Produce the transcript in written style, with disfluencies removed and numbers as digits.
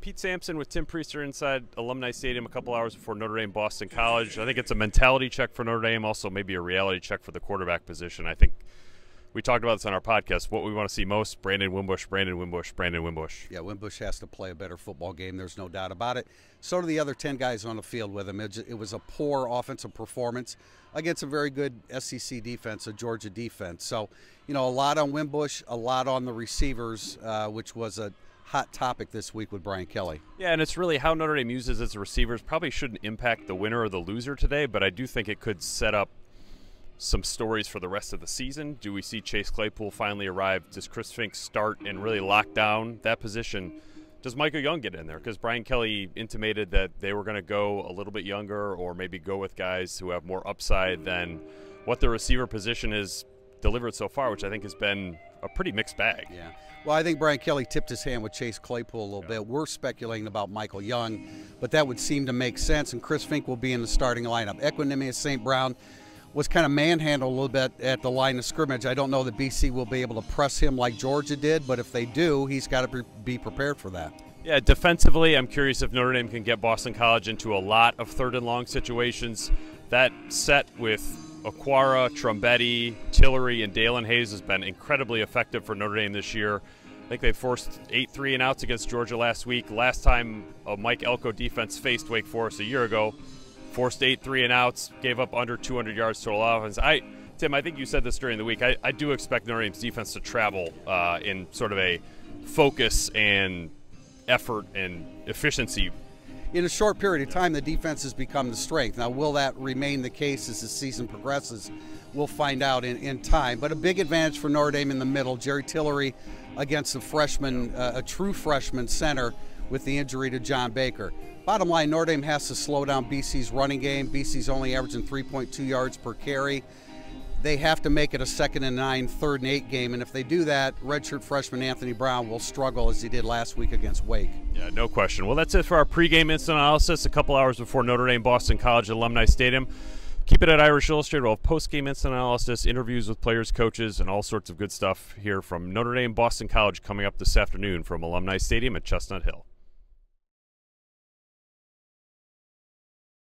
Pete Sampson with Tim Priester inside Alumni Stadium a couple hours before Notre Dame Boston College. I think it's a mentality check for Notre Dame, also maybe a reality check for the quarterback position. I think we talked about this on our podcast. What we want to see most, Brandon Wimbush, Brandon Wimbush, Brandon Wimbush. Yeah, Wimbush has to play a better football game. There's no doubt about it. So do the other 10 guys on the field with him. It was a poor offensive performance against a very good SEC defense, a Georgia defense. So, a lot on Wimbush, a lot on the receivers, which was a hot topic this week with Brian Kelly. Yeah, and it's really how Notre Dame uses its receivers. Probably shouldn't impact the winner or the loser today, but I do think it could set up some stories for the rest of the season. Do we see Chase Claypool finally arrive? Does Chris Fink start and really lock down that position? Does Michael Young get in there? Because Brian Kelly intimated that they were going to go a little bit younger or maybe go with guys who have more upside than what the receiver position has delivered so far, which I think has been a pretty mixed bag. Yeah. Well, I think Brian Kelly tipped his hand with Chase Claypool a little bit. We're speculating about Michael Young, but that would seem to make sense, and Chris Fink will be in the starting lineup. Equanimeous St. Brown was kind of manhandled a little bit at the line of scrimmage. I don't know that BC will be able to press him like Georgia did, but if they do, he's got to be prepared for that. Yeah, defensively, I'm curious if Notre Dame can get Boston College into a lot of third and long situations. That set with Aquara, Trombetti, Tillery, and Dalen Hayes has been incredibly effective for Notre Dame this year. I think they forced 8 3-and-outs against Georgia last week. Last time a Mike Elko defense faced Wake Forest a year ago, forced 8 3-and-outs, gave up under 200 yards total offense. Tim, I think you said this during the week. I do expect Notre Dame's defense to travel in sort of a focus and effort and efficiency. In a short period of time, the defense has become the strength. Now, will that remain the case as the season progresses? We'll find out in time. But a big advantage for Notre Dame in the middle. Jerry Tillery against a freshman, a true freshman center with the injury to John Baker. Bottom line, Notre Dame has to slow down BC's running game. BC's only averaging 3.2 yards per carry. They have to make it a 2nd and 9, 3rd and 8 game, and if they do that, redshirt freshman Anthony Brown will struggle as he did last week against Wake. Yeah, no question. Well, that's it for our pregame instant analysis a couple hours before Notre Dame Boston College Alumni Stadium. Keep it at Irish Illustrated. We'll have postgame instant analysis, interviews with players, coaches, and all sorts of good stuff here from Notre Dame Boston College coming up this afternoon from Alumni Stadium at Chestnut Hill.